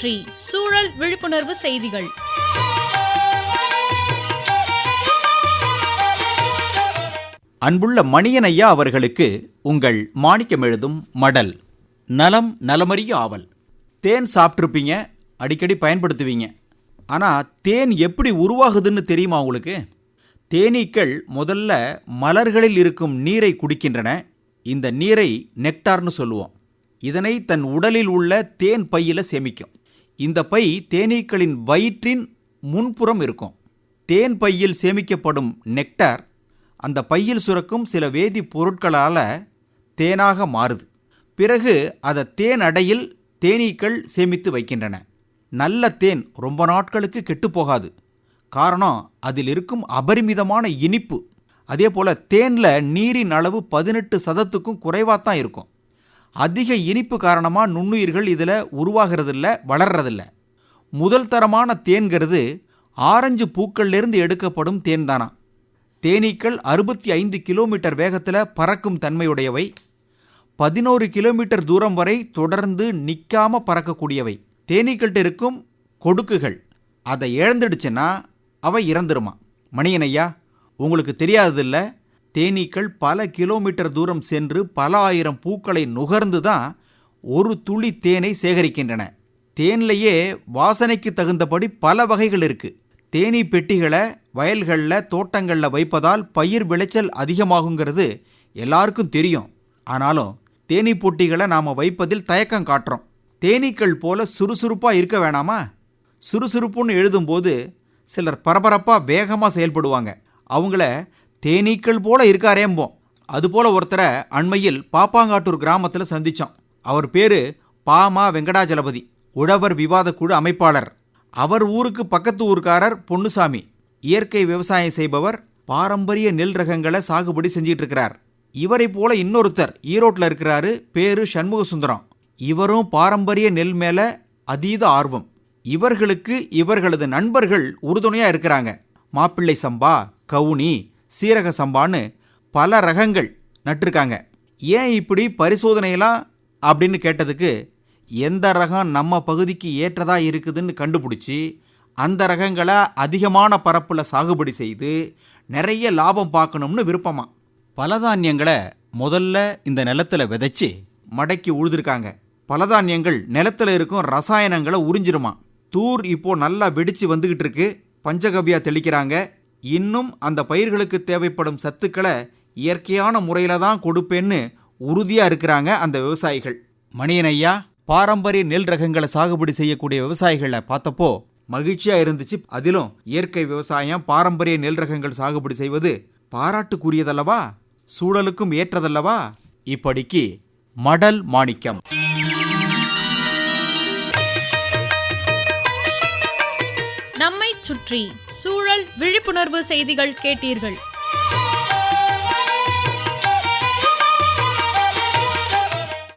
சுற்றி சூழல் விழிப்புணர்வு செய்திகள். அன்புள்ள மணியன் ஐயா அவர்களுக்கு உங்கள் மாணிக்கம் எழுதும் மடல். நலம் நலமறிய ஆவல். தேன் சாப்பிட்ருப்பீங்க, அடிக்கடி பயன்படுத்துவீங்க. ஆனால் தேன் எப்படி உருவாகுதுன்னு தெரியுமா உங்களுக்கு? தேனீக்கள் முதல்ல மலர்களில் இருக்கும் நீரை குடிக்கின்றன. இந்த நீரை நெக்டார்னு சொல்லுவோம். இதனை தன் உடலில் உள்ள தேன் பையில் சேமிக்கும். இந்த பை தேனீக்களின் வயிற்றின் முன்புறம் இருக்கும். தேன் பையில் சேமிக்கப்படும் நெக்டார் அந்த பையில் சுரக்கும் சில வேதி பொருட்களால் தேனாக மாறுது. பிறகு அதை தேன் அடையில் தேனீக்கள் சேமித்து வைக்கின்றன. நல்ல தேன் ரொம்ப நாட்களுக்கு கெட்டுப்போகாது. காரணம், அதில் இருக்கும் அபரிமிதமான இனிப்பு. அதே போல் தேனில் நீரின் அளவு 18% குறைவாக தான் இருக்கும். அதிக இனிப்பு காரணமாக நுண்ணுயிர்கள் இதில் உருவாகிறதில்ல, வளர்றதில்ல. முதல் தரமான தேன்கிறது ஆரஞ்சு பூக்கள்லேருந்து எடுக்கப்படும் தேன் தானா. தேனீக்கள் 65 கிலோமீட்டர் வேகத்தில் பறக்கும் தன்மையுடையவை. 11 கிலோமீட்டர் தூரம் வரை தொடர்ந்து நிற்காமல் பறக்கக்கூடியவை. தேனீக்கள்கிட்ட இருக்கும் கொடுக்குகள் அதை இழந்துடுச்சுன்னா அவை இறந்துருமா. மணியன் ஐயா, உங்களுக்கு தெரியாததில்ல, தேனீக்கள் பல கிலோமீட்டர் தூரம் சென்று பல ஆயிரம் பூக்களை நுகர்ந்து தான் ஒரு துளி தேனை சேகரிக்கின்றன. தேன்லேயே வாசனைக்கு தகுந்தபடி பல வகைகள் இருக்குது. தேனீ பெட்டிகளை வயல்களில் தோட்டங்களில் வைப்பதால் பயிர் விளைச்சல் அதிகமாகுங்கிறது எல்லாருக்கும் தெரியும். ஆனாலும் தேனீ பொட்டிகளை நாம் வைப்பதில் தயக்கம் காட்டுறோம். தேனீக்கள் போல சுறுசுறுப்பாக இருக்க வேணாமா? சுறுசுறுப்புன்னு எழுதும்போது சிலர் பரபரப்பாக வேகமாக செயல்படுவாங்க. அவங்கள தேனீக்கள் போல இருக்காரேம்போம். அதுபோல் ஒருத்தரை அண்மையில் பாப்பாங்காட்டூர் கிராமத்தில் சந்தித்தோம். அவர் பேர் பாமா வெங்கடாஜலபதி, உழவர் விவாத குழு அமைப்பாளர். அவர் ஊருக்கு பக்கத்து ஊருக்காரர் பொன்னுசாமி. இயற்கை விவசாயம் செய்பவர். பாரம்பரிய நெல் ரகங்களை சாகுபடி செஞ்சிட்டு இருக்கிறார். இவரை போல இன்னொருத்தர் ஈரோட்டில் இருக்கிறாரு, பேரு சண்முக சுந்தரம். இவரும் பாரம்பரிய நெல் மேலே அதீத ஆர்வம். இவர்களுக்கு இவர்களது நண்பர்கள் உறுதுணையாக இருக்கிறாங்க. மாப்பிள்ளை சம்பா, கவுனி, சீரக சம்பான்னு பல ரகங்கள் நட்டிருக்காங்க. ஏன் இப்படி பரிசோதனையெல்லாம் அப்படின்னு கேட்டதுக்கு, எந்த ரகம் நம்ம பகுதிக்கு ஏற்றதா இருக்குதுன்னு கண்டுபிடிச்சி அந்த ரகங்களை அதிகமான பரப்பில் சாகுபடி செய்து நிறைய லாபம் பார்க்கணும்னு விருப்பமா. பலதானியங்களை முதல்ல இந்த நிலத்தில் விதைச்சி மடக்கி உழுதுருக்காங்க. பலதானியங்கள் நிலத்தில் இருக்கும் ரசாயனங்களை உறிஞ்சிருமா. தூர் இப்போ நல்லா வெடிச்சு வந்துக்கிட்டு இருக்கு. பஞ்சகவ்யா தெளிக்கிறாங்க. இன்னும் அந்த பயிர்களுக்கு தேவைப்படும் சத்துக்களை இயற்கையான முறையில் தான் கொடுப்பேன்னு உறுதியாக இருக்கிறாங்க அந்த விவசாயிகள். மணியன் ஐயா, பாரம்பரிய நெல் ரகங்களை சாகுபடி செய்யக்கூடிய விவசாயிகளை பார்த்தப்போ மகிழ்ச்சியாக இருந்துச்சு. அதிலும் இயற்கை விவசாயம், பாரம்பரிய நெல் ரகங்கள் சாகுபடி செய்வது பாராட்டுக்குரியதல்லவா, சூழலுக்கும் ஏற்றதல்லவா. இப்படிக்கு மடல் மாணிக்கம். நம்மை சுற்றி சூழல் விழிப்புணர்வு செய்திகள் கேட்டீர்கள்.